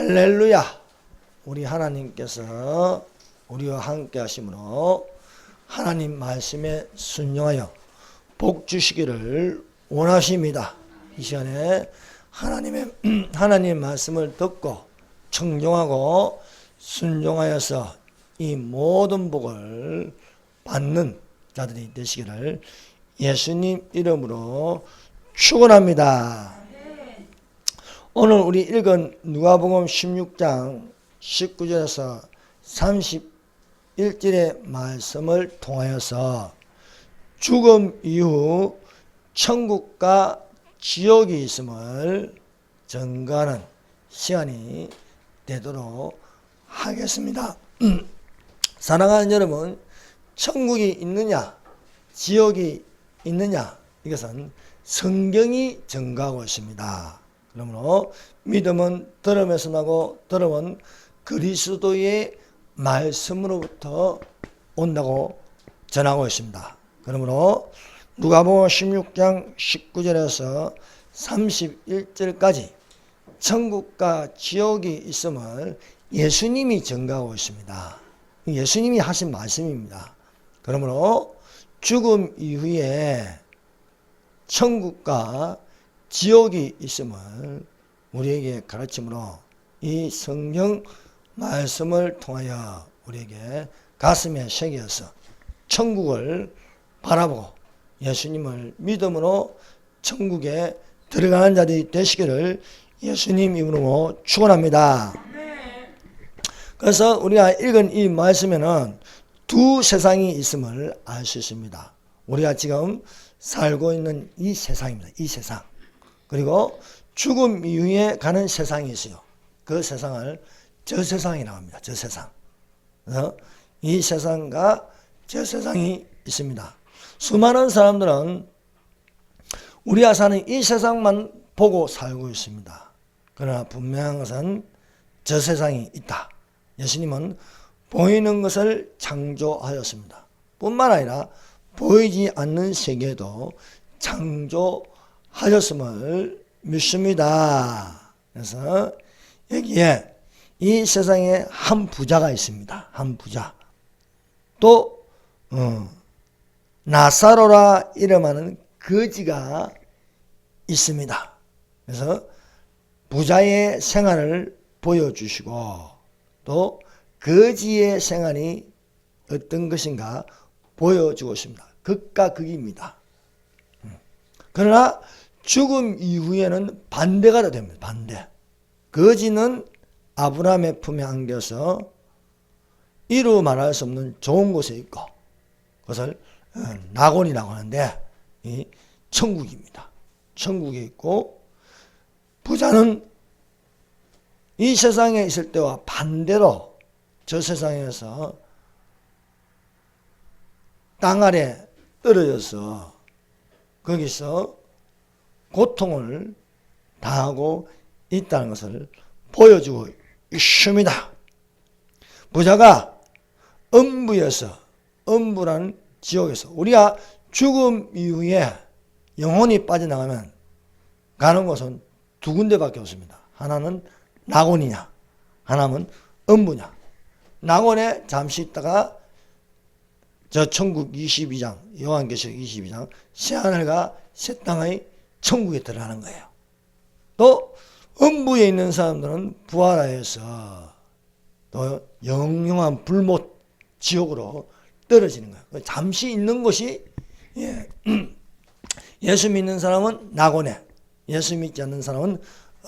할렐루야. 우리 하나님께서 우리와 함께 하심으로 하나님 말씀에 순종하여 복 주시기를 원하십니다. 이 시간에 하나님 말씀을 듣고 청종하고 순종하여서 이 모든 복을 받는 자들이 되시기를 예수님 이름으로 축원합니다. 오늘 우리 읽은 누가복음 16장 19절에서 31절의 말씀을 통하여서 죽음 이후 천국과 지옥이 있음을 증거하는 시간이 되도록 하겠습니다. 사랑하는 여러분, 천국이 있느냐 지옥이 있느냐, 이것은 성경이 증거하고 있습니다. 그러므로 믿음은 들음에서 나고 들음은 그리스도의 말씀으로부터 온다고 전하고 있습니다. 그러므로 누가복음 16장 19절에서 31절까지 천국과 지옥이 있음을 예수님이 증거하고 있습니다. 예수님이 하신 말씀입니다. 그러므로 죽음 이후에 천국과 지옥이 있음을 우리에게 가르침으로 이 성경 말씀을 통하여 우리에게 가슴에 새겨서 천국을 바라보고 예수님을 믿음으로 천국에 들어가는 자들이 되시기를 예수님 이름으로 축원합니다. 그래서 우리가 읽은 이 말씀에는 두 세상이 있음을 알 수 있습니다. 우리가 지금 살고 있는 이 세상입니다. 이 세상. 그리고 죽음 이후에 가는 세상이 있어요. 그 세상을 저 세상이라고 합니다. 저 세상. 그래서 이 세상과 저 세상이 있습니다. 수많은 사람들은 우리가 사는 이 세상만 보고 살고 있습니다. 그러나 분명한 것은 저 세상이 있다. 예수님은 보이는 것을 창조하였습니다. 뿐만 아니라 보이지 않는 세계도 창조하셨음을 믿습니다. 그래서 여기에 이 세상에 한 부자가 있습니다. 한 부자. 또 나사로라 이름하는 거지가 있습니다. 그래서 부자의 생활을 보여주시고 또 거지의 생활이 어떤 것인가 보여주고 있습니다. 극과 극입니다. 그러나 죽음 이후에는 반대가 됩니다. 반대. 거지는 아브라함의 품에 안겨서 이루 말할 수 없는 좋은 곳에 있고 그것을 낙원이라고 하는데 이 천국입니다. 천국에 있고 부자는 이 세상에 있을 때와 반대로 저 세상에서 땅 아래 떨어져서 거기서 고통을 당하고 있다는 것을 보여주고 있습니다. 부자가 음부에서, 음부라는 지옥에서 우리가 죽음 이후에 영혼이 빠져나가면 가는 곳은 두 군데밖에 없습니다. 하나는 낙원이냐, 하나는 음부냐. 낙원에 잠시 있다가 저 천국 22장, 요한계시록 22장, 새하늘과 새 땅의 천국에 들어가는 거예요. 또 음부에 있는 사람들은 부활하여서 또 영영한 불못 지옥으로 떨어지는 거예요. 잠시 있는 곳이 예수 믿는 사람은 낙원에, 예수 믿지 않는 사람은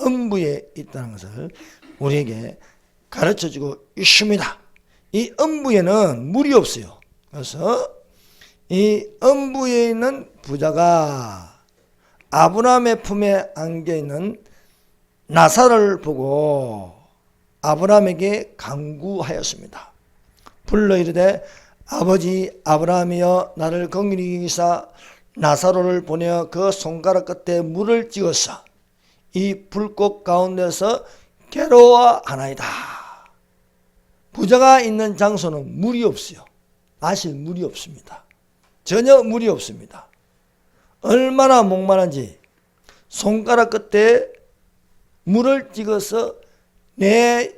음부에 있다는 것을 우리에게 가르쳐주고 있습니다. 이 음부에는 물이 없어요. 그래서 이 음부에 있는 부자가 아브라함의 품에 안겨있는 나사로를 보고 아브라함에게 간구하였습니다. 불러 이르되 아버지 아브라함이여 나를 긍휼히 여기사 나사로를 보내어 그 손가락 끝에 물을 찍어서 이 불꽃 가운데서 괴로워하나이다. 부자가 있는 장소는 물이 없어요. 마실 물이 없습니다. 전혀 물이 없습니다. 얼마나 목마른지 손가락 끝에 물을 찍어서 내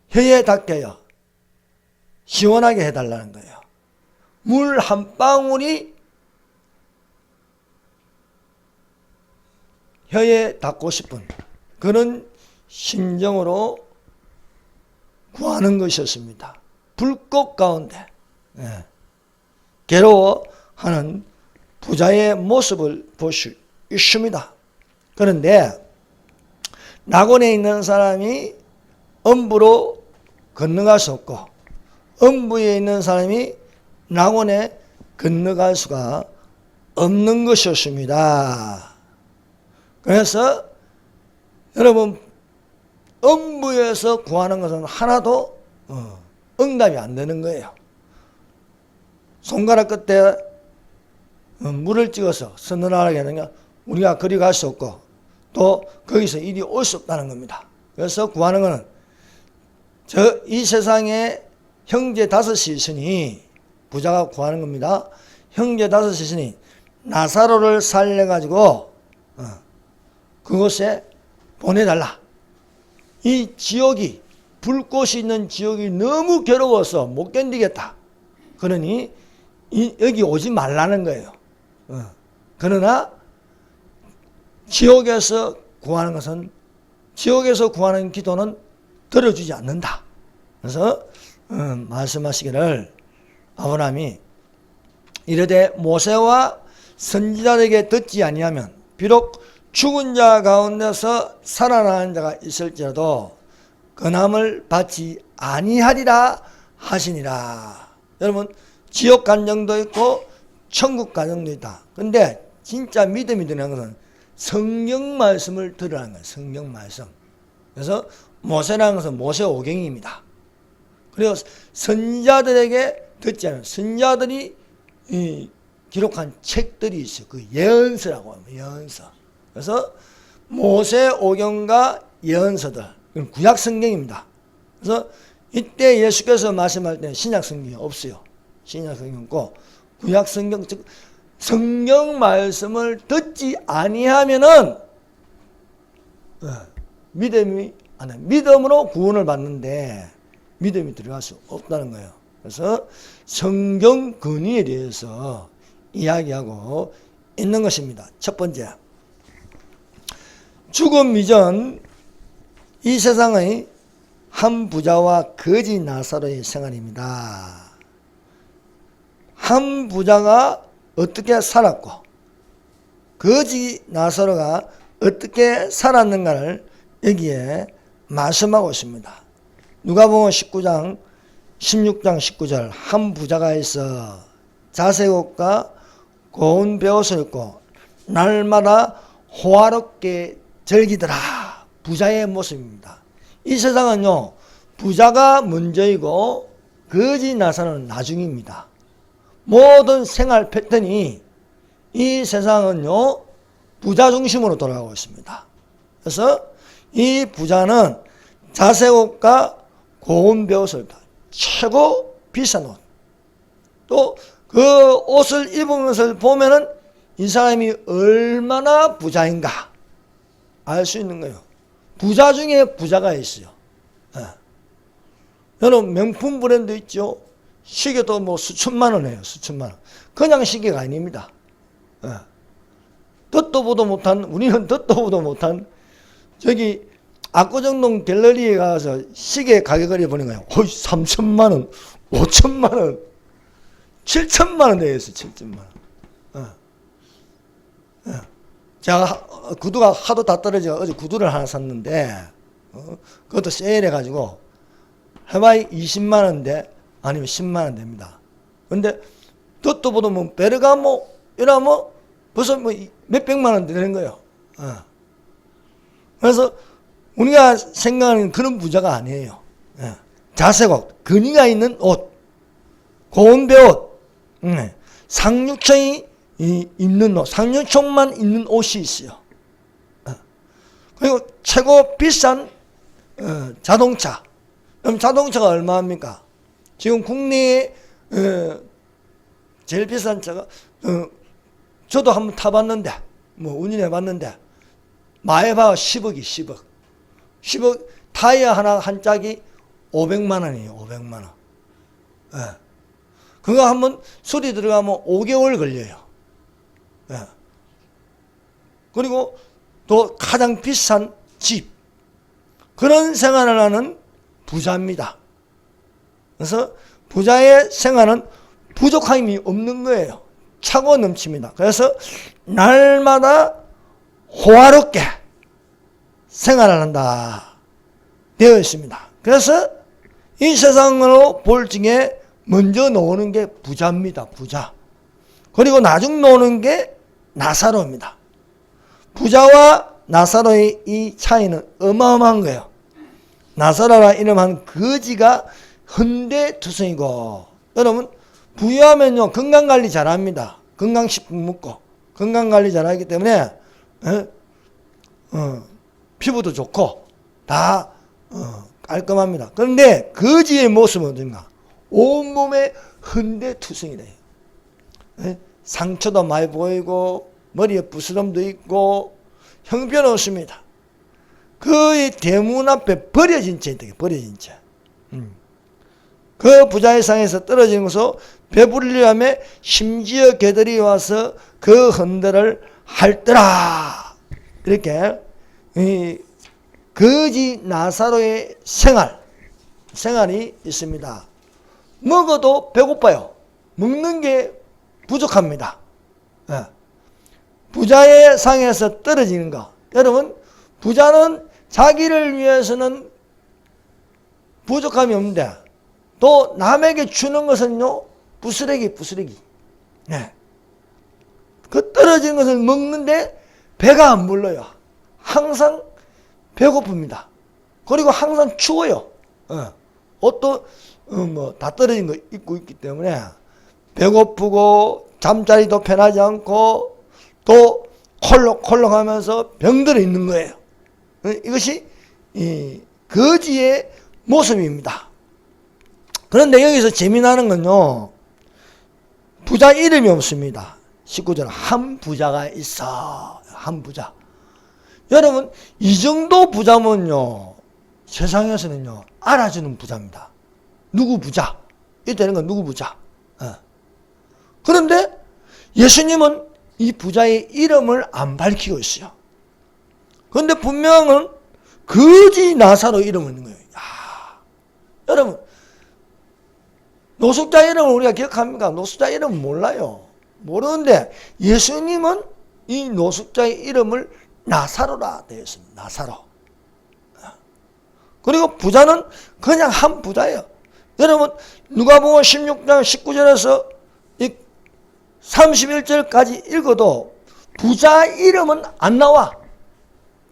혀에 닿게요. 시원하게 해달라는 거예요. 물 한 방울이 혀에 닿고 싶은 그런 심정으로 구하는 것이었습니다. 불꽃 가운데 괴로워하는 부자의 모습을 볼 수 있습니다. 그런데 낙원에 있는 사람이 음부로 건너갈 수 없고 음부에 있는 사람이 낙원에 건너갈 수가 없는 것이었습니다. 그래서 여러분 음부에서 구하는 것은 하나도 응답이 안 되는 거예요. 손가락 끝에 물을 찍어서 서늘하게 하느냐 우리가 그리 갈 수 없고 또 거기서 일이 올 수 없다는 겁니다. 그래서 구하는 것은 이 세상에 형제 다섯이 있으니 부자가 구하는 겁니다. 형제 다섯이 있으니 나사로를 살려가지고 그곳에 보내달라. 이 지옥이 불꽃이 있는 지옥이 너무 괴로워서 못 견디겠다. 그러니 여기 오지 말라는 거예요. 그러나 지옥에서 구하는 것은 지옥에서 구하는 기도는 들어주지 않는다. 그래서 말씀하시기를 아브라함이 이르되 모세와 선지자에게 듣지 아니하면 비록 죽은 자 가운데서 살아나는 자가 있을지라도 근함을 받지 아니하리라 하시니라. 여러분 지옥 간정도 있고 천국 간정도 있다. 근데 진짜 믿음이 되는 것은 성경 말씀을 들으라는 거예요. 성경 말씀. 그래서 모세라는 것은 모세오경입니다. 그리고 선지자들에게 듣지 않아요. 선지자들이 기록한 책들이 있어요. 그 예언서라고 합니다. 예언서. 그래서 모세오경과 예언서들. 구약 성경입니다. 그래서 이때 예수께서 말씀할 때는 신약 성경이 없어요. 신약 성경이 없고 구약 성경, 즉 성경 말씀을 듣지 아니하면은 믿음으로 구원을 받는데 믿음이 들어갈 수 없다는 거예요. 그래서 성경 근위에 대해서 이야기하고 있는 것입니다. 첫 번째, 죽음 이전 이 세상의 한 부자와 거지 나사로의 생활입니다. 한 부자가 어떻게 살았고 거지 나사로가 어떻게 살았는가를 여기에 말씀하고 있습니다. 누가복음 16장 19절 한 부자가 있어 자색옷과 고운 베옷을 입고 날마다 호화롭게 즐기더라. 부자의 모습입니다. 이 세상은요 부자가 먼저이고 거지 나사로는 나중입니다. 모든 생활 패턴이 이 세상은요 부자 중심으로 돌아가고 있습니다. 그래서 이 부자는 자색옷과 고운 베옷을 최고 비싼 옷, 또 그 옷을 입은 것을 보면은 이 사람이 얼마나 부자인가 알 수 있는 거예요. 부자 중에 부자가 있어요. 여러분 명품 브랜드 있죠. 시계도 뭐 수천만 원 해요. 수천만 원. 그냥 시계가 아닙니다. 듣도 보도 못한, 우리는 듣도 보도 못한 저기 압구정동 갤러리에 가서 시계 가격을 보는 거예요. 3천만 원, 5천만 원, 7천만 원 되겠어요. 7천만 원. 제가 구두가 하도 다 떨어져 어제 구두를 하나 샀는데 그것도 세일해가지고 해봐야 20만 원인데 아니면 10만 원 됩니다. 근데 듣도 보도 뭐 베르가모 이러면 벌써 뭐 몇백만 원 되는 거예요. 그래서 우리가 생각하는 그런 부자가 아니에요. 자색옷, 근위가 있는 옷, 고운 베옷, 상류층이 있는 옷, 상류층만 있는 옷이 있어요. 그리고 최고 비싼 자동차. 그럼 자동차가 얼마입니까? 지금 국내에 제일 비싼 차가 저도 한번 타봤는데 뭐 운전해 봤는데 마에바가 10억이 10억 타이어 하나 한 짝이 500만 원이에요. 500만 원. 예. 그거 한번 수리 들어가면 5개월 걸려요. 예. 그리고 또 가장 비싼 집. 그런 생활을 하는 부자입니다. 그래서 부자의 생활은 부족함이 없는 거예요. 차고 넘칩니다. 그래서 날마다 호화롭게 생활을 한다 되어 있습니다. 그래서 이 세상으로 볼 적에 먼저 나오는 게 부자입니다. 부자. 그리고 나중 나오는 게 나사로입니다. 부자와 나사로의 이 차이는 어마어마한 거예요. 나사로라 이름한 거지가 헌데투성이고, 여러분 부유하면요 건강관리 잘합니다. 건강식품 먹고 건강관리 잘하기 때문에 피부도 좋고 다 깔끔합니다. 그런데 거지의 모습은 어딘가? 온몸에 헌데투성이래요. 상처도 많이 보이고 머리에 부스럼도 있고 형편없습니다. 거의 대문 앞에 버려진 채 있다. 버려진 채. 그 부자의 상에서 떨어지는 것으로 배부르려면 심지어 개들이 와서 그 헌데를 핥더라. 이렇게 이 거지 나사로의 생활이 있습니다. 먹어도 배고파요. 먹는 게 부족합니다. 예. 부자의 상에서 떨어지는 거. 여러분, 부자는 자기를 위해서는 부족함이 없는데 또 남에게 주는 것은요 부스러기. 예. 그 떨어진 것을 먹는데 배가 안 불러요. 항상 배고픕니다. 그리고 항상 추워요. 옷도 다 떨어진 거 입고 있기 때문에 배고프고 잠자리도 편하지 않고 또 콜록콜록하면서 병들어 있는 거예요. 이것이 이 거지의 모습입니다. 그런데 여기서 재미나는 건요, 부자 이름이 없습니다. 19절 한 부자가 있어. 한 부자. 여러분 이 정도 부자면요 세상에서는요 알아주는 부자입니다. 누구 부자? 이때는 건 누구 부자? 그런데 예수님은 이 부자의 이름을 안 밝히고 있어요. 그런데 분명은 거지 나사로 이름을 있는 거예요. 여러분 노숙자 이름을 우리가 기억합니까? 노숙자 이름은 몰라요. 모르는데 예수님은 이 노숙자의 이름을 나사로라 되어 있습니다. 나사로. 그리고 부자는 그냥 한 부자예요. 여러분 누가복음 16장 19절에서 31절까지 읽어도 부자 이름은 안 나와.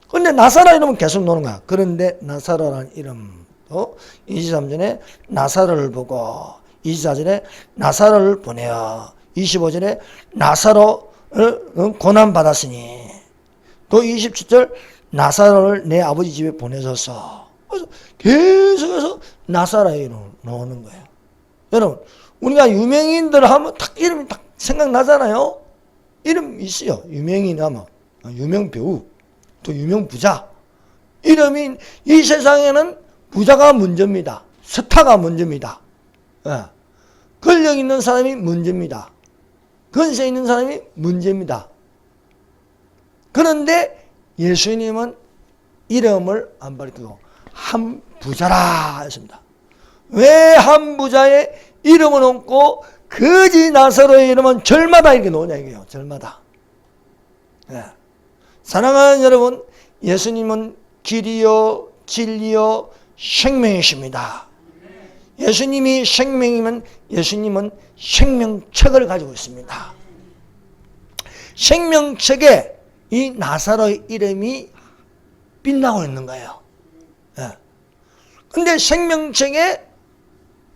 그런데 나사로 이름은 계속 나오는 거야. 그런데 나사로라는 이름도 23절에 나사로를 보고 24절에 나사로를 보내어 25절에 나사로를 고난받았으니 또 27절 나사로를 내 아버지 집에 보내소서. 그래서 계속해서 나사로의 이름을 나오는 거예요. 여러분 우리가 유명인들 하면 딱 이름이 딱 생각나잖아요. 이름 있어요. 유명인 하면 유명 배우 또 유명 부자. 이름이 이 세상에는 부자가 문제입니다. 스타가 문제입니다. 권력 있는 사람이 문제입니다. 권세 있는 사람이 문제입니다. 그런데 예수님은 이름을 안 밝히고 한 부자라 했습니다. 왜 한 부자의 이름은 없고 거지 나사로의 이름은 절마다 이렇게 나오냐 이게요. 절마다. 사랑하는 여러분, 예수님은 길이요 진리요 생명이십니다. 예수님이 생명이면 예수님은 생명책을 가지고 있습니다. 생명책에 이 나사로의 이름이 빛나고 있는 거예요. 근데 생명책에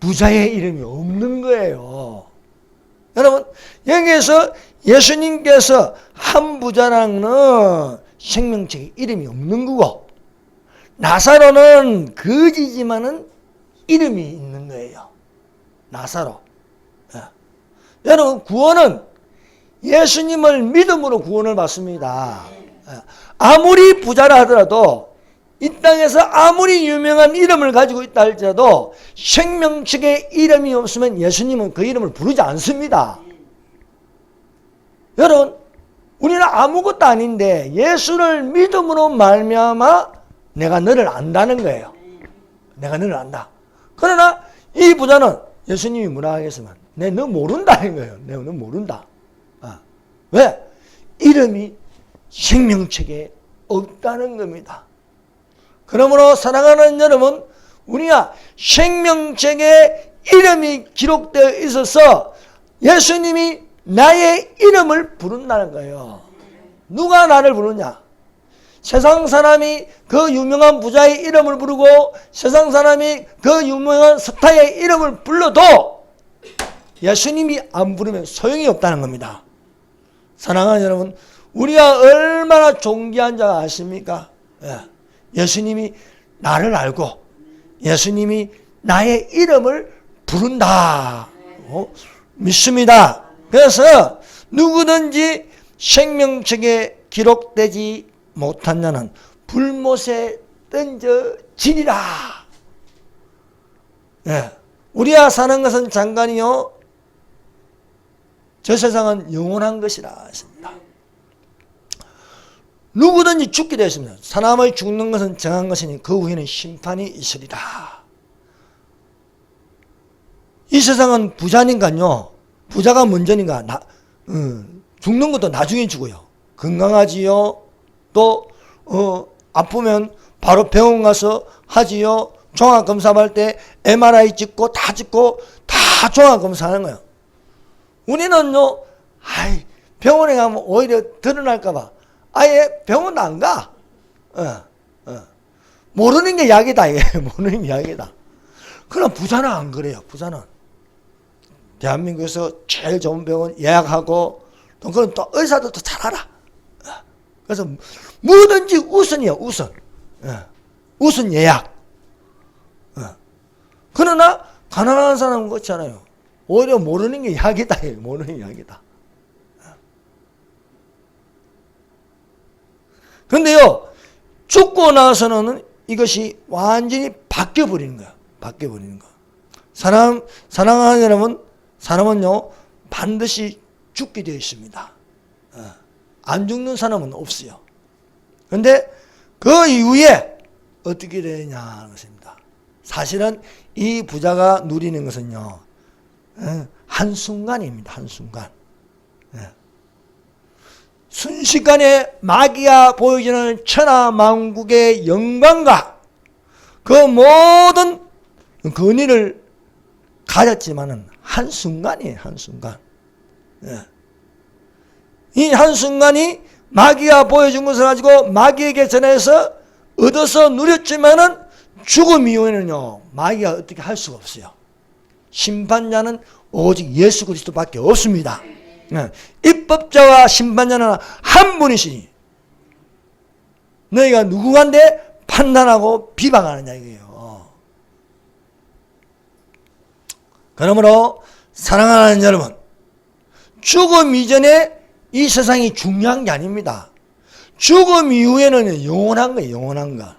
부자의 이름이 없는 거예요. 여러분 여기에서 예수님께서 한 부자라는 생명책에 이름이 없는 거고 나사로는 거지지만은 이름이 있는 거예요. 나사로. 여러분 구원은 예수님을 믿음으로 구원을 받습니다. 아무리 부자라 하더라도 이 땅에서 아무리 유명한 이름을 가지고 있다 할지라도 생명책에 이름이 없으면 예수님은 그 이름을 부르지 않습니다. 여러분, 우리는 아무것도 아닌데 예수를 믿음으로 말미암아 내가 너를 안다는 거예요. 내가 너를 안다. 그러나 이 부자는 예수님이 뭐라 하겠으면 내 너 모른다는 거예요. 내가 너 모른다. 왜? 이름이 생명책에 없다는 겁니다. 그러므로 사랑하는 여러분, 우리가 생명책에 이름이 기록되어 있어서 예수님이 나의 이름을 부른다는 거예요. 누가 나를 부르냐? 세상 사람이 그 유명한 부자의 이름을 부르고 세상 사람이 그 유명한 스타의 이름을 불러도 예수님이 안 부르면 소용이 없다는 겁니다. 사랑하는 여러분, 우리가 얼마나 존귀한 자 아십니까? 예수님이 나를 알고 예수님이 나의 이름을 부른다. 믿습니다. 그래서 누구든지 생명책에 기록되지 못한 자는 불못에 던져지리라. 우리가 사는 것은 잠깐이요, 저 세상은 영원한 것이라 했습니다. 누구든지 죽게 되었습니다. 사람의 죽는 것은 정한 것이니 그 후에는 심판이 있으리라. 이 세상은 부자니까요, 부자가 먼저니까 죽는 것도 나중에 죽어요. 건강하지요. 또 아프면 바로 병원 가서 하지요. 종합검사할 때 MRI 찍고 다 종합검사하는 거예요. 우리는요, 병원에 가면 오히려 드러날까 봐 아예 병원 안 가. 모르는 게 약이다. 모르는 게 약이다. 그러나 부자는 안 그래요. 부자는 대한민국에서 제일 좋은 병원 예약하고, 또 그건 또 의사들도 잘 알아. 그래서 뭐든지 우선이에요. 우선 예약. 그러나 가난한 사람은 그렇지 않아요. 오히려 모르는 게 약이다. 모르는 게 약이다. 그런데요, 죽고 나서는 이것이 완전히 바뀌어버리는 거야. 바뀌어버리는 거. 사랑하는 여러분, 사람은요, 반드시 죽게 되어 있습니다. 안 죽는 사람은 없어요. 그런데 그 이후에 어떻게 되느냐 것입니다. 사실은 이 부자가 누리는 것은요, 한순간입니다. 한순간. 순식간에 마귀가 보여주는 천하만국의 영광과 그 모든 권위를 가졌지만은 한순간이에요. 한순간. 이 한순간이 마귀가 보여준 것을 가지고 마귀에게 전해서 얻어서 누렸지만은 죽음 이후에는요, 마귀가 어떻게 할 수가 없어요. 심판자는 오직 예수 그리스도밖에 없습니다. 입법자와 심판자는 한 분이시니 너희가 누구간데 판단하고 비방하느냐 이거예요. 그러므로 사랑하는 여러분, 죽음 이전에 이 세상이 중요한 게 아닙니다. 죽음 이후에는 영원한 거예요. 영원한 거.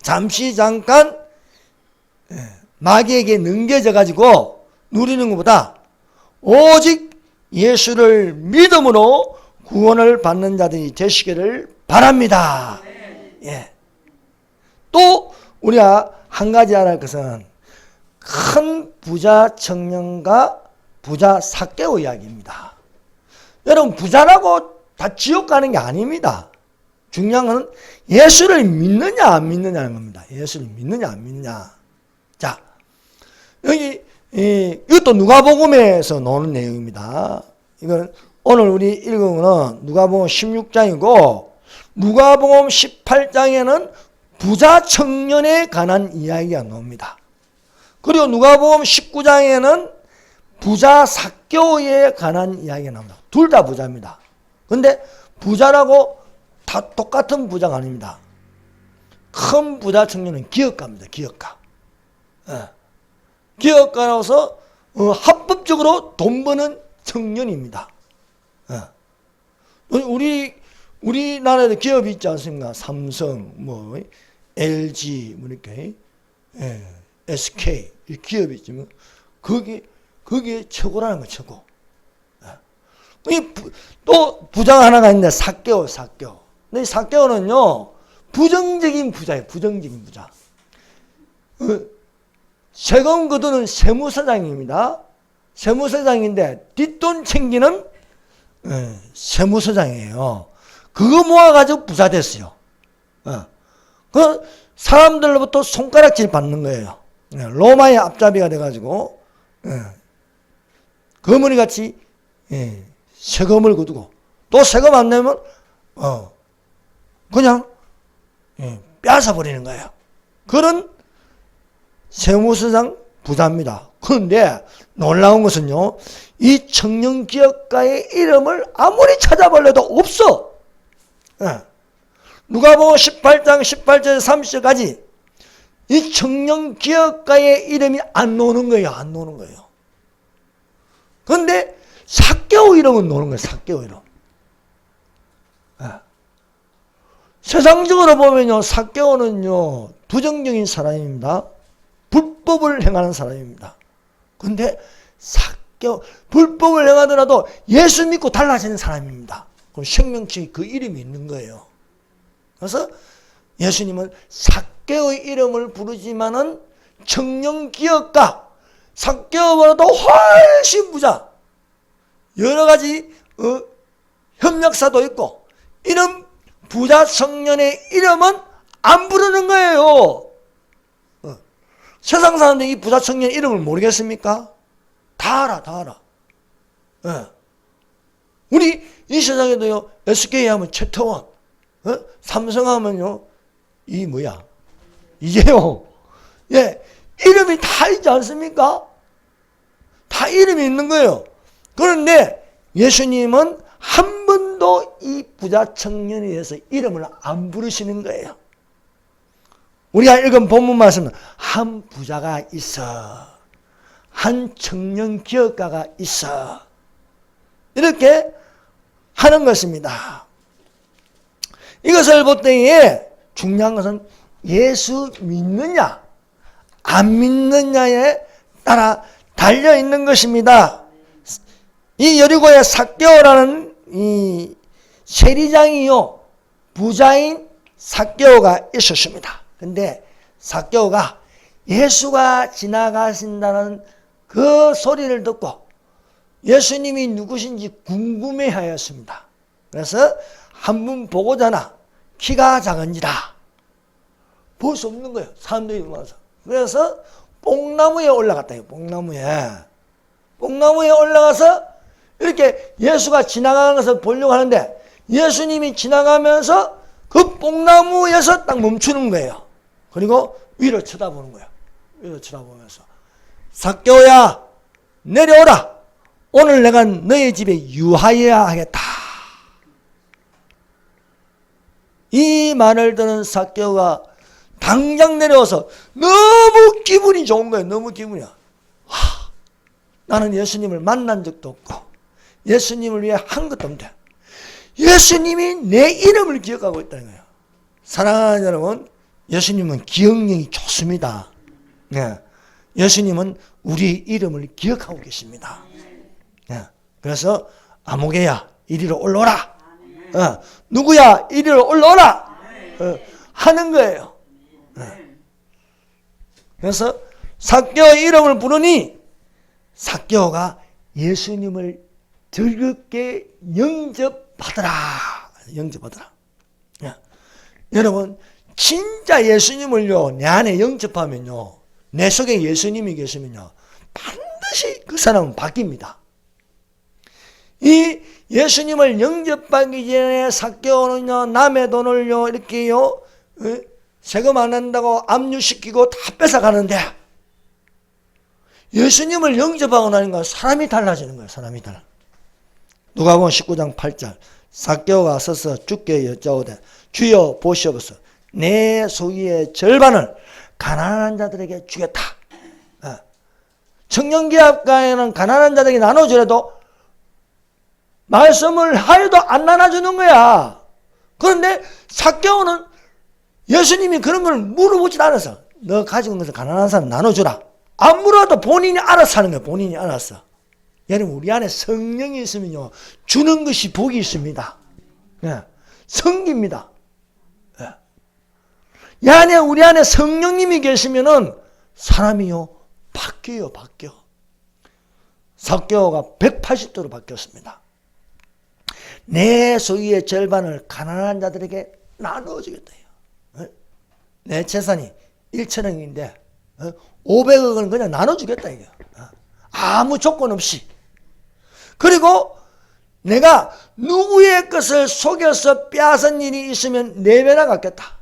잠시 잠깐 마귀에게 넘겨져 가지고 누리는 것보다 오직 예수를 믿음으로 구원을 받는 자들이 되시기를 바랍니다. 또 우리가 한 가지 알아야 할 것은 큰 부자 청년과 부자 삭개오 이야기입니다. 여러분, 부자라고 다 지옥 가는 게 아닙니다. 중요한 것은 예수를 믿느냐 안 믿느냐는 겁니다. 예수를 믿느냐 안 믿느냐. 자, 여기 이것도 누가복음에서 나오는 내용입니다. 이건 오늘 우리 읽은 거는 누가복음 16장이고 누가복음 18장에는 부자 청년에 관한 이야기가 나옵니다. 그리고 누가복음 19장에는 부자 삭개오에 관한 이야기가 나옵니다. 둘 다 부자입니다. 그런데 부자라고 다 똑같은 부자가 아닙니다. 큰 부자 청년은 기업가입니다. 기업가. 기업가로서 합법적으로 돈 버는 청년입니다. 우리 우리나라에도 기업이 있지 않습니까? 삼성, 뭐 LG, 뭐 이렇게 SK 이 기업이 있지만 그게 최고라는 거 최고. 또 부자가 하나가 있는데 사개오. 근데 이 사개오는요 부정적인 부자예요. 부정적인 부자. 세금 거두는 세무서장입니다. 세무서장인데 뒷돈 챙기는 세무서장이에요. 그거 모아가지고 부자 됐어요. 그 사람들로부터 손가락질 받는 거예요. 로마의 앞잡이가 돼가지고 거머리같이 세금을 거두고 또 세금 안 내면 그냥 빼앗아 버리는 거예요. 그런 세무서장 부자입니다. 그런데 놀라운 것은요, 이 청년기업가의 이름을 아무리 찾아볼래도 없어. 누가복음 18장 18절 30절까지 이 청년기업가의 이름이 안 나오는 거예요. 안 나오는 거예요. 그런데 사개오 이름은 나오는 거예요. 사개오 이름. 세상적으로 보면요, 사개오는요 부정적인 사람입니다. 불법을 행하는 사람입니다. 근데 사개오, 불법을 행하더라도 예수 믿고 달라지는 사람입니다. 그럼 생명체에 그 이름이 있는 거예요. 그래서 예수님은 사개오의 이름을 부르지만은 청년기업가, 사개오보다도 훨씬 부자, 여러 가지 협력사도 있고 이런 부자 청년의 이름은 안 부르는 거예요. 세상 사람들 이 부자 청년 이름을 모르겠습니까? 다 알아. 우리 이 세상에도요, SK 하면 최태원, 삼성 하면요, 이 뭐야? 이재용. 이름이 다 있지 않습니까? 다 이름이 있는 거예요. 그런데 예수님은 한 번도 이 부자 청년에 대해서 이름을 안 부르시는 거예요. 우리가 읽은 본문 말씀은 한 부자가 있어, 한 청년 기업가가 있어, 이렇게 하는 것입니다. 이것을 볼 때에 중요한 것은 예수 믿느냐 안 믿느냐에 따라 달려 있는 것입니다. 이 여리고의 사개오라는 이 세리장이요, 부자인 사개오가 있었습니다. 근데 사개오가 예수가 지나가신다는 그 소리를 듣고 예수님이 누구신지 궁금해하였습니다. 그래서 한 분 보고자나 키가 작은지라 볼 수 없는 거예요. 사람들이 많아서. 그래서 뽕나무에 올라갔다. 뽕나무에 올라가서 이렇게 예수가 지나가는 것을 보려고 하는데 예수님이 지나가면서 그 뽕나무에서 딱 멈추는 거예요. 그리고 위로 쳐다보는 거예요. 위로 쳐다보면서 사개오야, 내려오라. 오늘 내가 너희 집에 유하여야 하겠다. 이 말을 듣는 사개오가 당장 내려와서 너무 기분이 좋은 거예요. 너무 기분이야. 나는 예수님을 만난 적도 없고 예수님을 위해 한 것도 없는데 예수님이 내 이름을 기억하고 있다는 거예요. 사랑하는 여러분, 예수님은 기억력이 좋습니다. 예수님은 우리의 이름을 기억하고 계십니다. 그래서 아무개야 이리로 올라오라. 누구야 이리로 올라오라. 하는 거예요. 그래서 사개오의 이름을 부르니 사개오가 예수님을 즐겁게 영접하더라. 여러분, 진짜 예수님을요, 내 안에 영접하면요, 내 속에 예수님이 계시면요, 반드시 그 사람은 바뀝니다. 이 예수님을 영접하기 전에 사개오는요, 남의 돈을요, 이렇게요, 세금 안 낸다고 압류시키고 다 뺏어가는데, 예수님을 영접하고 나니까 사람이 달라지는 거예요. 사람이 달라. 누가복음 19장 8절. 사개오가 서서 주께 여짜오되 주여 보시옵소서, 내 소유의 절반을 가난한 자들에게 주겠다. 청년기업가에는 가난한 자들에게 나눠주려도 말씀을 하여도 안 나눠주는 거야. 그런데 삭개오는 예수님이 그런 걸 물어보지도 않았어. 너 가지고 있는 것을 가난한 사람 나눠주라. 안 물어도 본인이 알아서 하는 거야. 본인이 알았어. 여러분, 우리 안에 성령이 있으면요, 주는 것이 복이 있습니다. 예, 성기입니다. 예. 이 안에, 우리 안에 성령님이 계시면은 사람이요, 바뀌어요, 바뀌어. 삭개오가 180도로 바뀌었습니다. 내 소유의 절반을 가난한 자들에게 나누어주겠다. 내 재산이 1천억인데 500억은 그냥 나눠주겠다 이거. 아무 조건 없이. 그리고 내가 누구의 것을 속여서 빼앗은 일이 있으면 4배나 갚겠다.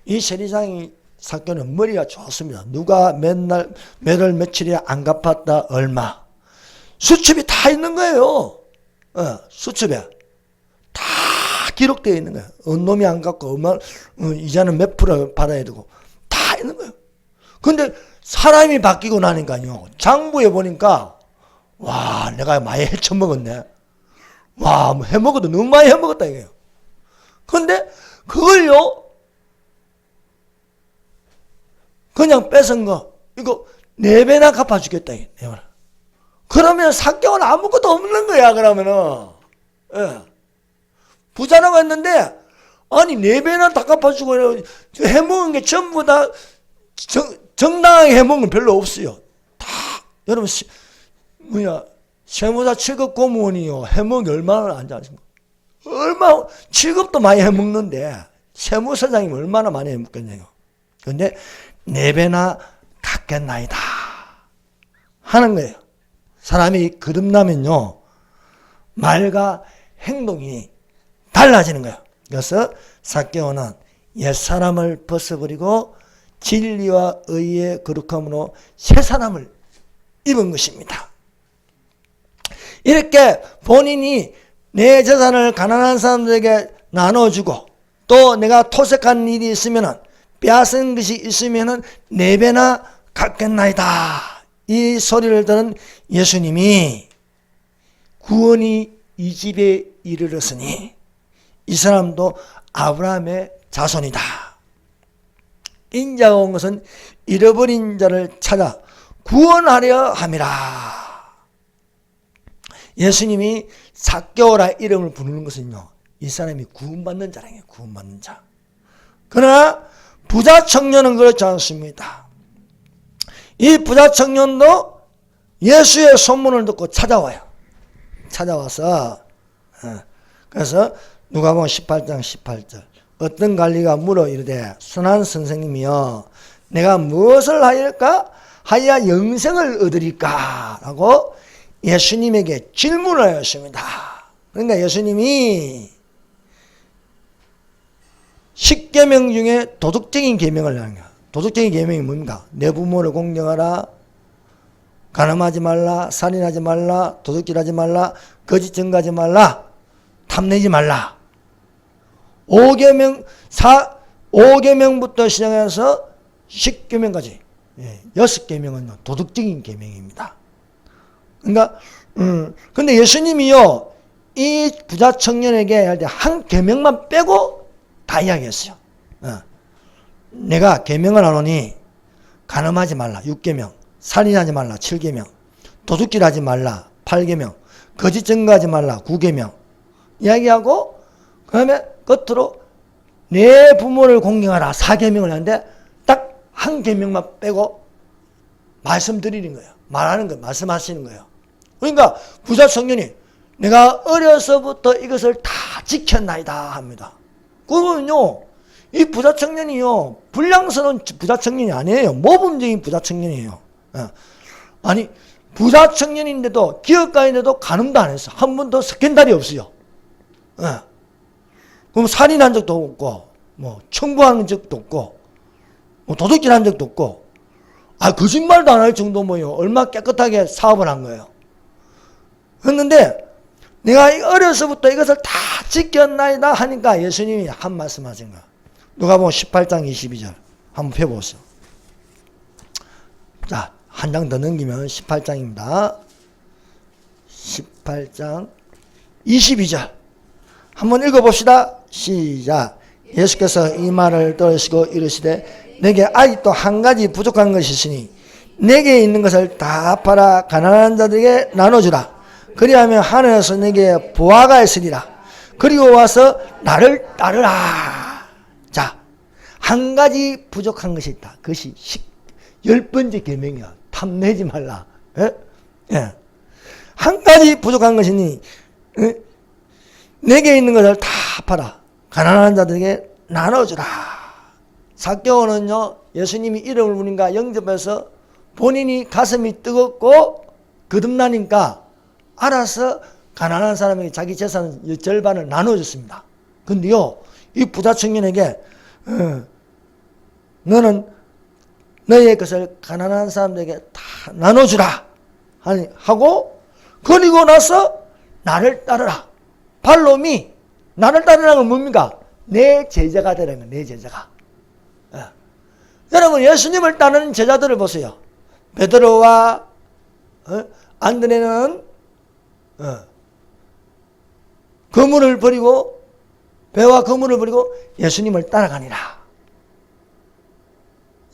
이 세리장이 삭개오는 머리가 좋습니다. 누가 맨날 매달 며칠에 안 갚았다 얼마. 수첩이 다 있는 거예요. 수첩에 다 기록되어 있는 거예요. 어느 놈이 안 갚고 얼마, 이자는 몇 프로 받아야 되고 다 있는 거예요. 근데 사람이 바뀌고 나니까요, 장부에 보니까 와, 내가 많이 헤쳐먹었네. 와, 뭐 해먹어도 너무 많이 해먹었다 이거예요. 근데 그걸요, 그냥 뺏은 거 이거 4배나 갚아주겠다. 그러면 삭개오는 아무것도 없는 거야. 그러면은 부자라고 했는데 아니 4배나 다 갚아주고 해먹은 게 전부 다 정당하게 해먹은 건 별로 없어요. 다 여러분 세무사 7급 공무원이요, 해먹은 게 얼마나 안 잘하십니까? 얼마 7급도 많이 해먹는데 세무서장이면 얼마나 많이 해먹겠냐요. 그런데 4배나 갚겠나이다 하는 거예요. 사람이 거듭나면요, 말과 행동이 달라지는 거예요. 그래서 삭개오는 옛사람을 벗어버리고 진리와 의의 거룩함으로 새사람을 입은 것입니다. 이렇게 본인이 내 재산을 가난한 사람들에게 나눠주고 또 내가 토색한 일이 있으면 빼앗은 것이 있으면 4배나 갚겠나이다. 이 소리를 들은 예수님이 구원이 이 집에 이르렀으니 이 사람도 아브라함의 자손이다. 인자가 온 것은 잃어버린 자를 찾아 구원하려 함이라. 예수님이 삭개오라 이름을 부르는 것은요, 이 사람이 구원받는 자라요. 구원받는 자. 그러나 부자 청년은 그렇지 않습니다. 이 부자 청년도 예수의 소문을 듣고 찾아와요. 찾아와서 그래서 누가복음 18장 18절 어떤 관리가 물어 이르되 선한 선생님이여 내가 무엇을 하일까 하여 영생을 얻으리까 라고 예수님에게 질문을 하였습니다. 그러니까 예수님이 10계명 중에 도덕적인 계명을 하는 거야. 도덕적인 계명이 뭡니까? 내 부모를 공경하라, 간음하지 말라, 살인하지 말라, 도둑질하지 말라, 거짓 증거하지 말라, 탐내지 말라. 5계명부터 시작해서 10계명까지 6계명은 도덕적인 계명입니다. 그러니까 근데 예수님이요, 이 부자 청년에게 할 때 한 계명만 빼고 다 이야기했어요. 내가 계명을 하노니 간음하지 말라 6계명, 살인하지 말라 7계명, 도둑질하지 말라 8계명, 거짓 증거하지 말라 9계명 이야기하고, 그 다음에 끝으로 내 부모를 공경하라 4계명을 하는데 딱 한 계명만 빼고 말씀드리는 거예요. 말하는 거예요. 말씀하시는 거예요. 그러니까 부자 청년이 내가 어려서부터 이것을 다 지켰나이다 합니다. 그러면요, 이 부자 청년이요, 불량스러운 부자 청년이 아니에요. 모범적인 부자 청년이에요. 아니, 부자 청년인데도, 기업가인데도 간음도 안 했어. 한 번도 스캔들이 없어요. 그럼 살인한 적도 없고, 뭐, 청부한 적도 없고, 뭐, 도둑질한 적도 없고, 거짓말도 안 할 정도 뭐요. 얼마 깨끗하게 사업을 한 거예요. 그랬는데, 내가 어려서부터 이것을 다 지켰나이다 하니까 예수님이 한 말씀 하신 거야. 누가복음 18장 22절 한번 펴보세요. 자, 한 장 더 넘기면 18장입니다. 18장 22절 한번 읽어봅시다. 시작. 예수께서 이 말을 들으시고 이르시되 내게 아직도 한 가지 부족한 것이 있으니 내게 있는 것을 다 팔아 가난한 자들에게 나눠주라. 그리하면 하늘에서 내게 보화가 있으리라. 그리고 와서 나를 따르라. 자, 한 가지 부족한 것이 있다. 그것이 10번째 계명이야. 탐내지 말라. 예? 예. 한 가지 부족한 것이니 내게 있는 것을 다 팔아 가난한 자들에게 나눠주라. 삭개오는요, 예수님이 이름을 부르니까 영접해서 본인이 가슴이 뜨겁고 거듭나니까 알아서 가난한 사람에게 자기 재산 절반을 나눠줬습니다. 근데요, 이 부자 청년에게 너는 너의 것을 가난한 사람들에게 다 나눠주라 하고, 그리고 나서 나를 따르라. 발놈이 나를 따르라는 건 뭡니까? 내 제자가 되라는 거예요. 내 제자가. 여러분, 예수님을 따르는 제자들을 보세요. 베드로와 안드레는 그물을 버리고, 배와 그물을 버리고 예수님을 따라가니라.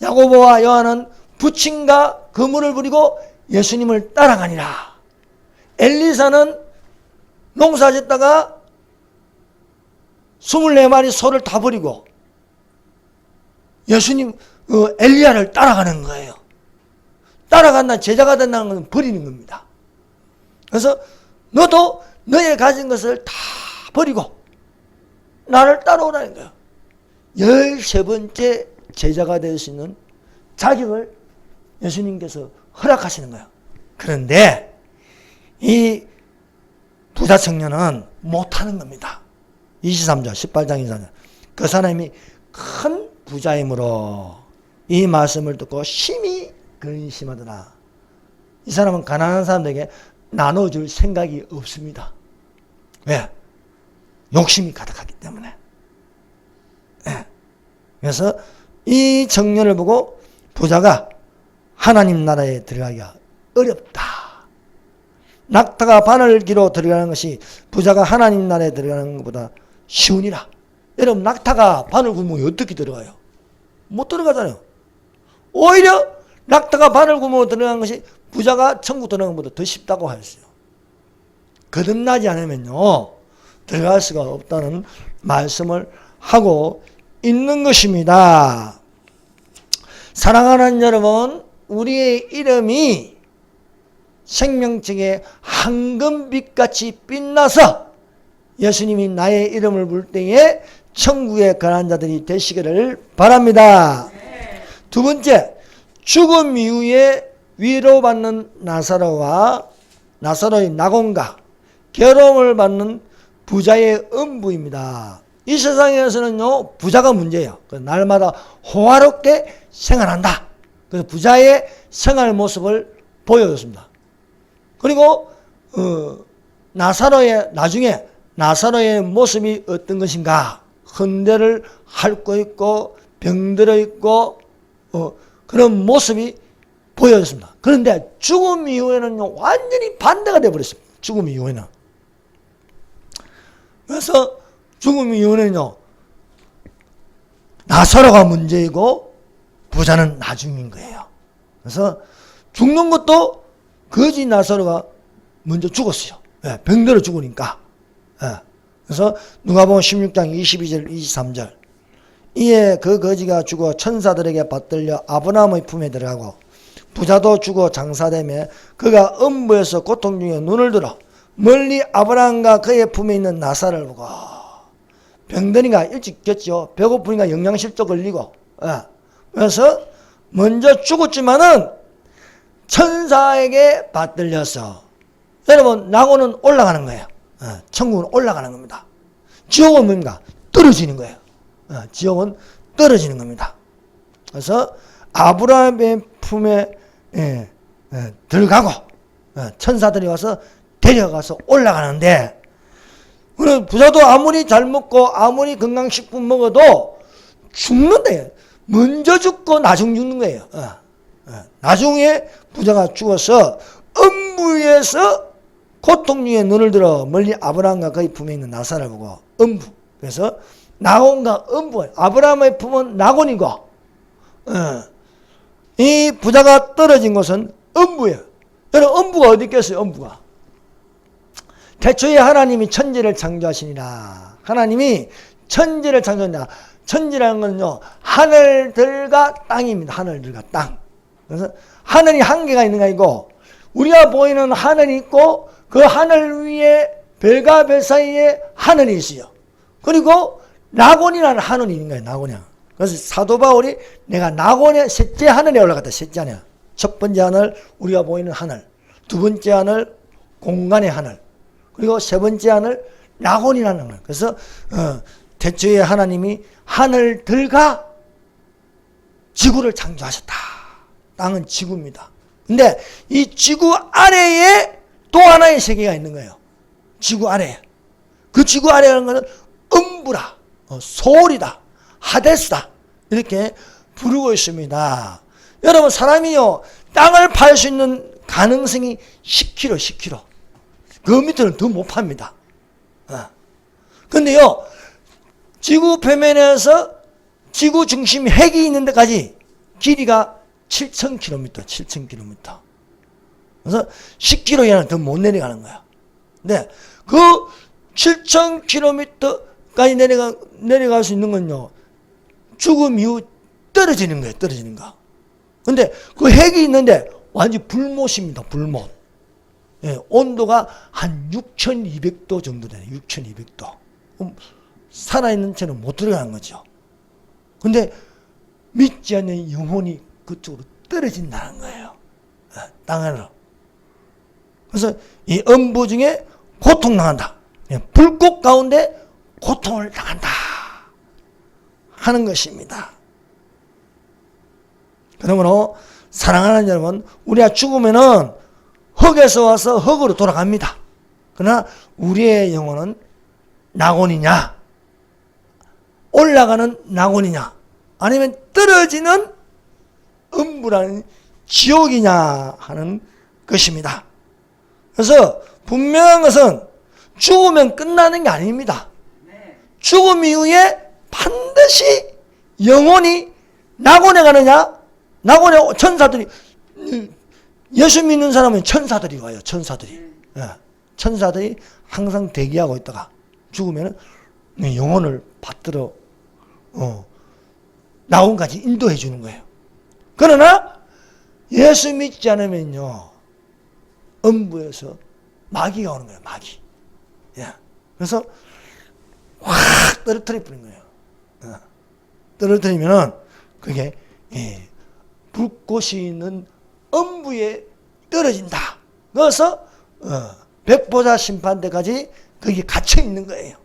야고보와 요한은 부친과 그물을 버리고 예수님을 따라가니라. 엘리사는 농사 짓다가 24마리 소를 다 버리고 예수님 엘리야를 따라가는 거예요. 따라간다, 제자가 된다는 것은 버리는 겁니다. 그래서 너도 너의 가진 것을 다 버리고 나를 따라오라는 거예요. 13번째 제자가 될 수 있는 자격을 예수님께서 허락하시는 거예요. 그런데 이 부자 청년은 못하는 겁니다. 23절, 18장 24절. 그 사람이 큰 부자이므로 이 말씀을 듣고 심히 근심하더라. 이 사람은 가난한 사람들에게 나눠줄 생각이 없습니다. 왜? 욕심이 가득하기 때문에. 네. 그래서 이 청년을 보고 부자가 하나님 나라에 들어가기가 어렵다. 낙타가 바늘기로 들어가는 것이 부자가 하나님 나라에 들어가는 것보다 쉬우니라. 여러분, 낙타가 바늘 구멍에 어떻게 들어가요? 못 들어가잖아요. 오히려 낙타가 바늘 구멍에 들어가는 것이 부자가 천국 들어가는 것보다 더 쉽다고 하였어요. 거듭나지 않으면요, 들어갈 수가 없다는 말씀을 하고 있는 것입니다. 사랑하는 여러분, 우리의 이름이 생명책에 황금빛같이 빛나서 예수님이 나의 이름을 부를 때에 천국의 가난한 자들이 되시기를 바랍니다. 두 번째, 죽음 이후에 위로받는 나사로와 나사로의 낙원과 괴로움을 받는 부자의 음부입니다. 이 세상에서는요, 부자가 문제예요. 날마다 호화롭게 생활한다. 그래서 부자의 생활 모습을 보여줬습니다. 그리고 나중에 나사로의 모습이 어떤 것인가? 헌대를 핥고 있고 병들어 있고 그런 모습이 보여졌습니다. 그런데 죽음 이후에는요, 완전히 반대가 되어버렸습니다. 죽음 이후에는. 그래서 죽음 이후에는요, 나사로가 문제이고 부자는 나중인 거예요. 그래서 죽는 것도 거지 나사로가 먼저 죽었어요. 예, 병들어 죽으니까. 예. 그래서 누가복음 16장 22절 23절. 이에 그 거지가 죽어 천사들에게 받들려 아브라함의 품에 들어가고 부자도 죽어 장사되며 그가 음부에서 고통 중에 눈을 들어 멀리 아브라함과 그의 품에 있는 나사를 보고, 병드니까 일찍 겼죠. 배고프니까 영양실조 걸리고. 예. 그래서 먼저 죽었지만은 천사에게 받들려서, 여러분, 낙원은 올라가는 거예요. 천국은 올라가는 겁니다. 지옥은 뭡니까? 떨어지는 거예요. 지옥은 떨어지는 겁니다. 그래서 아브라함의 품에 들어가고 천사들이 와서 데려가서 올라가는데, 우리 부자도 아무리 잘 먹고 아무리 건강식품 먹어도 죽는데, 먼저 죽고 나중 죽는 거예요. 나중에 부자가 죽어서 음부에서 고통 중에 눈을 들어 멀리 아브라함과 그의 품에 있는 나사를 보고 음부. 그래서 나곤과 음부. 아브라함의 품은 나곤이고 이 부자가 떨어진 곳은 음부예요. 여러분 음부가 어디 있겠어요? 음부가. 태초에 하나님이 천지를 창조하시니라. 하나님이 천지를 창조한다. 천지라는 건요, 하늘들과 땅입니다. 하늘들과 땅. 그래서 하늘이 한 개가 있는 게 아니고 우리가 보이는 하늘이 있고 그 하늘 위에 별과 별 사이에 하늘이 있어요. 그리고 나곤이라는 하늘이 있는 거예요. 나곤이야. 그래서 사도 바울이 내가 나곤의 셋째 하늘에 올라갔다. 셋째 하늘. 첫 번째 하늘 우리가 보이는 하늘. 두 번째 하늘 공간의 하늘. 그리고 세 번째 하늘 나곤이라는 하늘. 그래서 태초에 하나님이 하늘들과 지구를 창조하셨다. 땅은 지구입니다. 근데 이 지구 아래에 또 하나의 세계가 있는 거예요. 지구 아래에. 그 지구 아래라는 것은 음부라, 소울이다, 하데스다 이렇게 부르고 있습니다. 여러분 사람이요 땅을 팔 수 있는 가능성이 10km. 그 밑에는 더 못 팝니다. 근데요 지구 표면에서 지구 중심 핵이 있는 데까지 길이가 7,000km. 그래서 10km 이하는 더 못 내려가는 거야. 근데 그 7,000km까지 내려갈 수 있는 건요, 죽음 이후 떨어지는 거예요, 떨어지는 거. 근데 그 핵이 있는데 완전 불못입니다, 불못. 예, 온도가 한 6,200도 정도 되네, 6,200도. 살아있는 채는 못 들어가는 거죠. 근데 믿지 않는 영혼이 그쪽으로 떨어진다는 거예요. 땅으로. 그래서 이 음부 중에 고통당한다. 불꽃 가운데 고통을 당한다. 하는 것입니다. 그러므로 사랑하는 여러분, 우리가 죽으면은 흙에서 와서 흙으로 돌아갑니다. 그러나 우리의 영혼은 낙원이냐, 올라가는 낙원이냐, 아니면 떨어지는 음부라는 지옥이냐 하는 것입니다. 그래서 분명한 것은 죽으면 끝나는 게 아닙니다. 죽음 이후에 반드시 영혼이 낙원에 가느냐, 낙원에 천사들이, 예수 믿는 사람은 천사들이 와요. 천사들이. 천사들이 항상 대기하고 있다가 죽으면 영혼을 받들어 낙원까지 인도해 주는 거예요. 그러나 예수 믿지 않으면요, 음부에서 마귀가 오는 거예요. 마귀. 그래서 확 떨어뜨려 버린 거예요. 떨어뜨리면은 그게 불꽃이 있는 음부에 떨어진다. 그래서 백보자 심판대까지 거기에 갇혀 있는 거예요.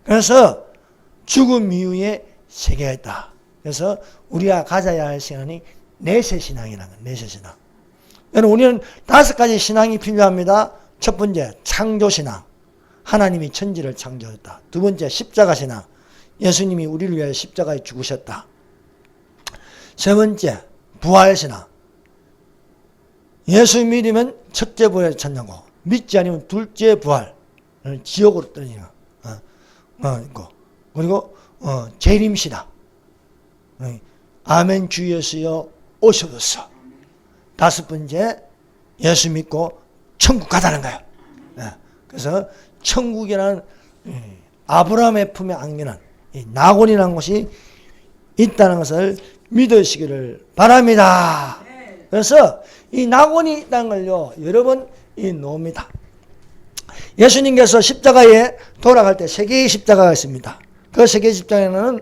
그래서 죽음 이후에 세계가 있다. 그래서 우리가 가져야 할 신앙이 내세신앙이라는 거예요. 내세신앙. 우리는 5가지 신앙이 필요합니다. 첫 번째, 창조신앙. 하나님이 천지를 창조했다. 두 번째, 십자가신앙. 예수님이 우리를 위하여 십자가에 죽으셨다. 세 번째, 부활신앙. 예수 믿으면 첫째 부활에 찾냐고, 믿지 않으면 둘째 부활, 지옥으로 떨어지는 거. 그리고 재림신앙. 아멘 주 예수여 오셔서. 다섯 번째, 예수 믿고 천국 가자는 거예요. 그래서 천국이라는 아브라함의 품에 안기는 낙원이라는 곳이 있다는 것을 믿으시기를 바랍니다. 그래서 이 낙원이 있다는 걸요, 여러 번 놓습니다. 예수님께서 십자가에 돌아갈 때 3개의 십자가가 있습니다. 그 3개의 십자가에는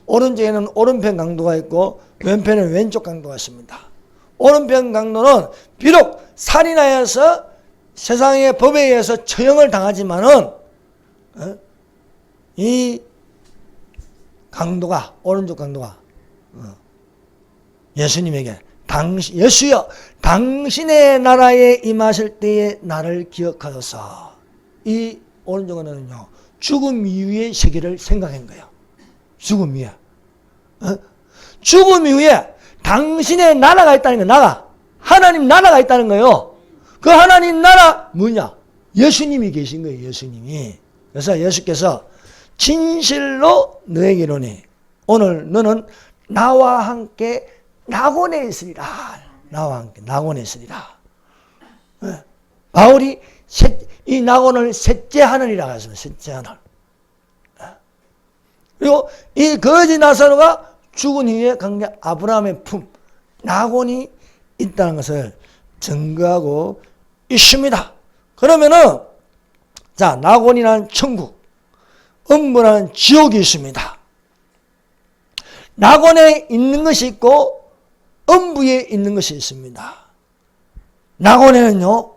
오른쪽에는 오른편 강도가 있고 왼편에는 왼쪽 강도가 있습니다. 오른편 강도는 비록 살인하여서 세상의 법에 의해서 처형을 당하지만은 이 강도가, 오른쪽 강도가 예수님에게 예수여 당신의 나라에 임하실 때에 나를 기억하소서. 이 오른쪽은요, 죽음 이후의 세계를 생각한 거예요. 죽음 이후에. 죽음 이후에 당신의 나라가 있다는 거예요. 하나님 나라가 있다는 거예요. 그 하나님 나라 뭐냐? 예수님이 계신 거예요. 예수님이. 그래서 예수께서 진실로 너에게 이르노니 오늘 너는 나와 함께 낙원에 있으리라. 나와 함께 낙원에 있으리라. 바울이 이 낙원을 셋째 하늘이라고 했습니다. 셋째 하늘. 그리고 이 거지 나사로가 죽은 후에 강제 아브라함의 품 낙원이 있다는 것을 증거하고 있습니다. 그러면은 자, 낙원이라는 천국, 음부라는 지옥이 있습니다. 낙원에 있는 것이 있고 음부에 있는 것이 있습니다. 낙원에는요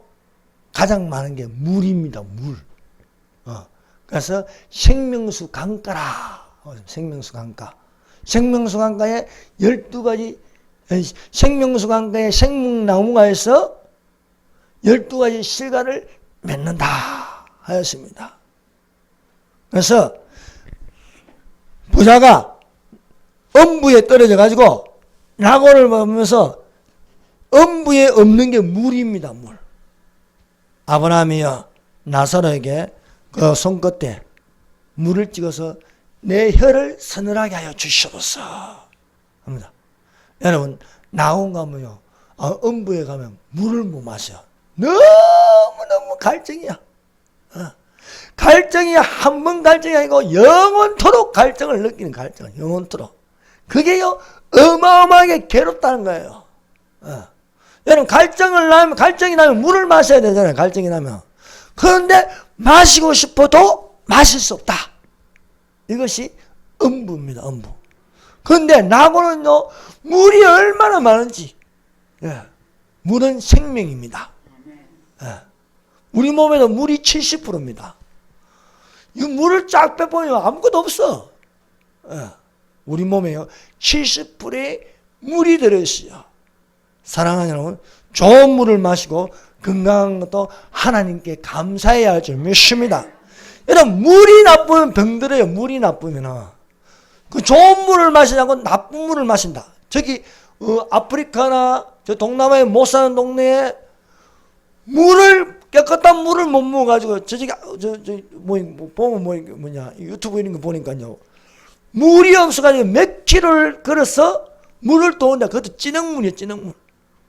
가장 많은 게 물입니다. 물. 그래서 생명수 강가라. 생명수 강가. 생명수 강가에 12가지 생명수 강가에 생명나무가에서 12가지 실과를 맺는다 하였습니다. 그래서 부자가 음부에 떨어져 가지고 낙원을 보면서 음부에 없는 게 물입니다. 물. 아브라함이여 나사로에게 그 손끝에 물을 찍어서 내 혀를 서늘하게 하여 주시옵소서 합니다. 여러분 낙원 가면요 음부에 가면 물을 못 마셔. 너무너무 갈증이야. 갈증이 한 번 갈증이 아니고 영원토록 갈증을 느끼는 갈증. 영원토록. 그게요 어마어마하게 괴롭다는 거예요. 여러분 갈증이 나면 물을 마셔야 되잖아요. 갈증이 나면. 그런데 마시고 싶어도 마실 수 없다. 이것이 음부입니다. 음부. 그런데 낙원은요 물이 얼마나 많은지. 물은 생명입니다. 우리 몸에도 물이 70%입니다. 이 물을 쫙 빼보면 아무것도 없어. 우리 몸에요 70%의 물이 들어있어요. 사랑하는 여러분, 좋은 물을 마시고 건강한 것도 하나님께 감사해야 할 줄 믿습니다. 여러분 물이 나쁘면 병들어요. 물이 나쁘면 그 좋은 물을 마시냐고 나쁜 물을 마신다. 저기 아프리카나 저 동남아에 못 사는 동네에 깨끗한 물을 못 먹어가지고 보면 유튜브 이런 거 보니까요 물이 없어가지고 몇 킬로를 걸어서 물을 떠온다. 그것도 찌넋물이에요. 찌넋물.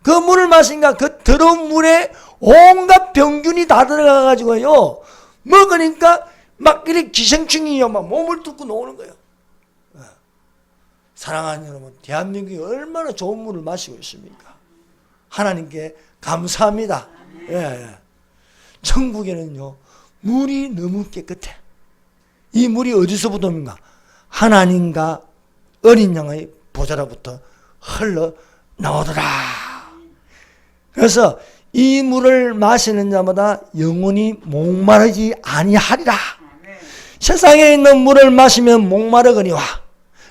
그 물을 마시니까 그 더러운 물에 온갖 병균이 다 들어가가지고요 먹으니까 막 이렇게 기생충이요 막 몸을 뚫고 나오는 거예요. 사랑하는 여러분, 대한민국이 얼마나 좋은 물을 마시고 있습니까? 하나님께 감사합니다. 천국에는요 물이 너무 깨끗해. 이 물이 어디서부터 옵니까? 하나님과 어린 양의 보좌로부터 흘러 나오더라. 그래서 이 물을 마시는 자마다 영원히 목마르지 아니하리라. 세상에 있는 물을 마시면 목마르거니와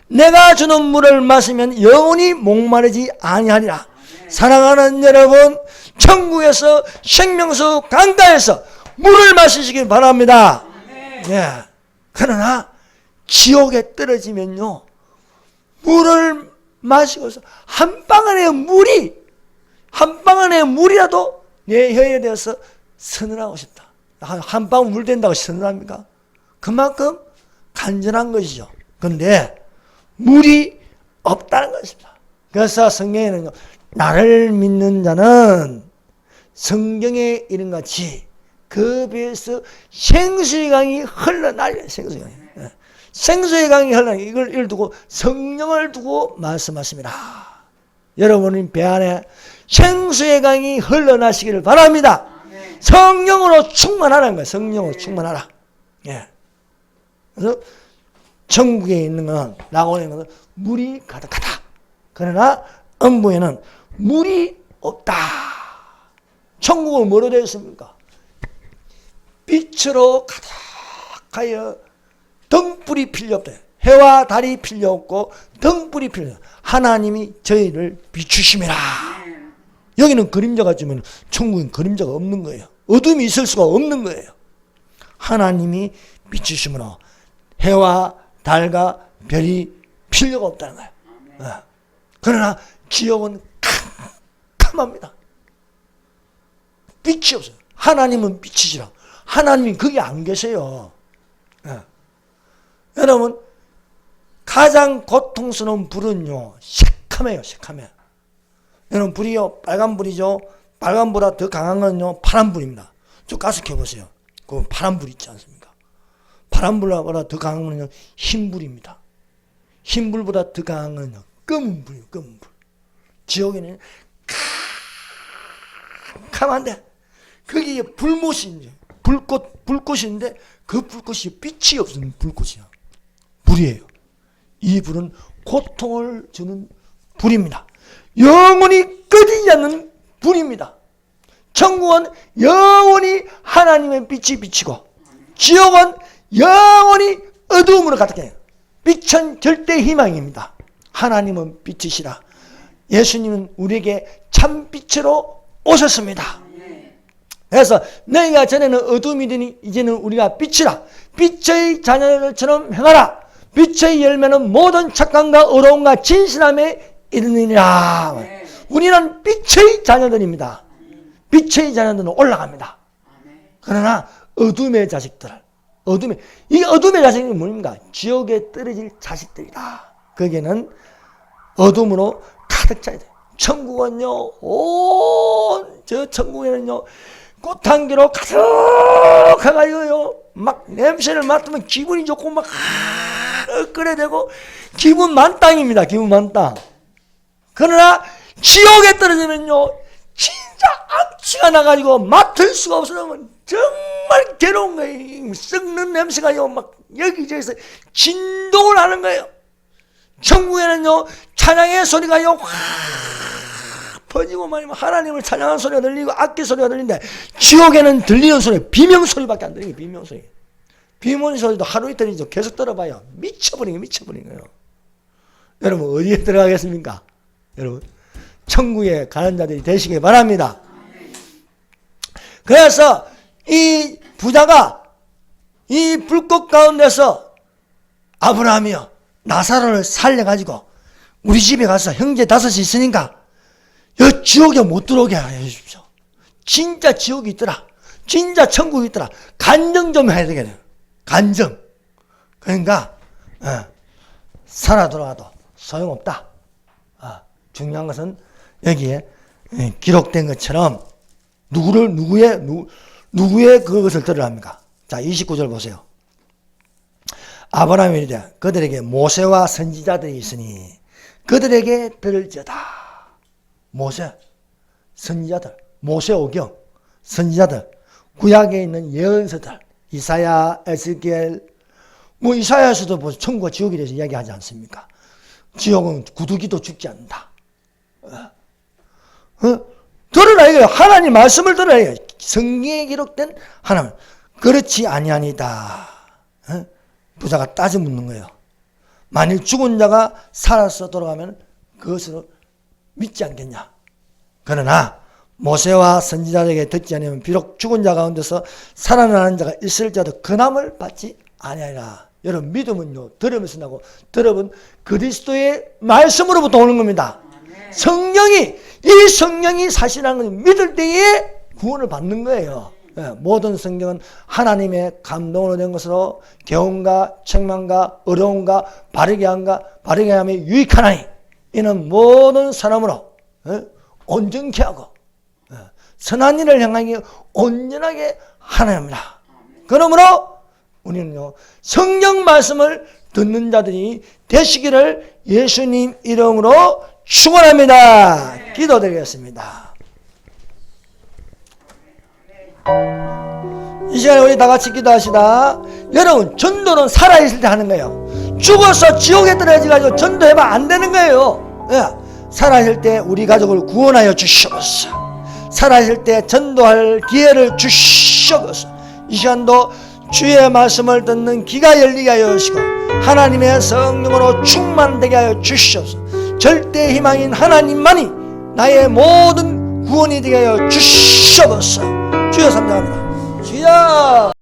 내가 주는 물을 마시면 영원히 목마르지 아니하리라. 사랑하는 여러분, 천국에서 생명수 강가에서 물을 마시시길 바랍니다. 그러나 지옥에 떨어지면요 물을 마시고서 한 방 안에 물이라도 내 혀에 대해서 서늘하고 싶다. 한 방 물 된다고 서늘합니까? 그만큼 간절한 것이죠. 그런데 물이 없다는 것입니다. 그래서 성경에는요 나를 믿는 자는 성경에 이른 같이 그 배에서 생수의 강이 흘러나리라. 생수의 강이. 생수의 강이 흘러나리라. 이걸 두고 성령을 두고 말씀하십니다. 여러분의 배 안에 생수의 강이 흘러나시기를 바랍니다. 성령으로 충만하라는 거예요. 성령으로 충만하라. 그래서 천국에 있는 건 낙원에 있는 것은 물이 가득하다. 그러나 음부에는 물이 없다. 천국은 뭐로 되어 있습니까? 빛으로 가득하여 등불이 필요 없다. 해와 달이 필요 없고 등불이 필요 없다. 하나님이 저희를 비추심이라. 여기는 그림자가 주면 천국은 그림자가 없는 거예요. 어둠이 있을 수가 없는 거예요. 하나님이 비추심으로 해와 달과 별이 필요가 없다는 거예요. 그러나 지옥은 캄캄합니다. 빛이 없어요. 하나님은 빛이시라. 하나님이 거기 안 계세요. 예. 여러분, 가장 고통스러운 불은요, 새카매요, 새카매. 여러분, 불이요, 빨간 불이죠. 빨간 불보다 더 강한 건요, 파란 불입니다. 저 가스 켜보세요. 그 파란 불 있지 않습니까? 파란 불보다 더 강한 건요, 흰 불입니다. 흰 불보다 더 강한 건요, 검은 불이요, 검은 불. 지옥에는 캄캄한데, 거기에 불못이, 불꽃인데, 그 불꽃이 빛이 없는 불꽃이야. 불이에요. 이 불은 고통을 주는 불입니다. 영원히 꺼지지 않는 불입니다. 천국은 영원히 하나님의 빛이 비치고, 지옥은 영원히 어두움으로 가득해요. 빛은 절대 희망입니다. 하나님은 빛이시라. 예수님은 우리에게 참빛으로 오셨습니다. 그래서 너희가 전에는 어둠이더니 이제는 우리가 빛이라. 빛의 자녀들처럼 행하라. 빛의 열매는 모든 착함과 의로움과 진실함에 이르느니라. 우리는 빛의 자녀들입니다. 빛의 자녀들은 올라갑니다. 그러나 어둠의 자식들, 이 어둠의 자식이 뭡니까? 지옥에 떨어질 자식들이다. 거기에는 어둠으로 가득 차야 돼요. 천국은요, 저 천국에는요, 꽃향기로 가득해가지고요, 막 냄새를 맡으면 기분이 좋고 막 끓여대고 기분 만땅입니다. 기분 만땅. 그러나 지옥에 떨어지면요, 진짜 악취가 나가지고 맡을 수가 없어서 정말 괴로운 거예요. 썩는 냄새가요, 막 여기저기서 진동을 하는 거예요. 천국에는요, 찬양의 소리가요, 확 퍼지고 말이면 하나님을 찬양하는 소리가 들리고 악기 소리가 들리는데, 지옥에는 들리는 소리, 비명 소리밖에 안 들려요. 비명 소리. 비명 소리도 하루 이틀이죠. 계속 들어봐요. 미쳐버린 거예요. 여러분, 어디에 들어가겠습니까? 여러분, 천국에 가는 자들이 되시기 바랍니다. 그래서 이 부자가 이 불꽃 가운데서 아브라함이요, 나사로를 살려가지고 우리 집에 가서 형제 5이 있으니까 여 지옥에 못 들어오게 해주십시오. 진짜 지옥이 있더라. 진짜 천국이 있더라. 간증 좀 해야 되겠네요. 간증. 그러니까 살아 돌아가도 소용없다. 중요한 것은 여기에 기록된 것처럼 누구의 그것을 들으라 합니까? 자, 29절 보세요. 아브라함이 이르되 그들에게 모세와 선지자들이 있으니 그들에게 들을지어다. 모세, 선지자들, 모세오경, 선지자들, 구약에 있는 예언서들, 이사야, 에스겔, 뭐 이사야에서도 뭐 천국과 지옥에 대해서 이야기하지 않습니까? 지옥은 구두기도 죽지 않는다. 들으라 이거예요. 하나님 말씀을 들으라 이거예요. 성경에 기록된 하나님. 그렇지 아니하니다. 부자가 따져 묻는 거예요. 만일 죽은 자가 살아서 돌아가면 그것으로 믿지 않겠냐. 그러나 모세와 선지자에게 듣지 않으면 비록 죽은 자 가운데서 살아나는 자가 있을지라도 근함을 받지 아니하리라. 여러분, 믿음은요, 들으면서 나고, 들어본 그리스도의 말씀으로부터 오는 겁니다. 이 성령이 사실이라는 건 믿을 때에 구원을 받는 거예요. 모든 성경은 하나님의 감동으로 된 것으로 교훈과 책망과 어려움과 바르게 함에 유익하나니 이는 모든 사람으로 온전케 하고 선한 일을 향하기 온전하게 하나입니다. 그러므로 우리는요, 성경 말씀을 듣는 자들이 되시기를 예수님 이름으로 축원합니다. 기도드리겠습니다. 이 시간에 우리 다 같이 기도하시다. 여러분, 전도는 살아있을 때 하는 거예요. 죽어서 지옥에 떨어져가지고 전도해봐 안 되는 거예요. 살아있을 때 우리 가족을 구원하여 주시옵소서. 살아있을 때 전도할 기회를 주시옵소서. 이 시간도 주의 말씀을 듣는 귀가 열리게 하여 주시고 하나님의 성령으로 충만되게 하여 주시옵소서. 절대 희망인 하나님만이 나의 모든 구원이 되게 하여 주시옵소서. 주여 삼장합니다. 주여.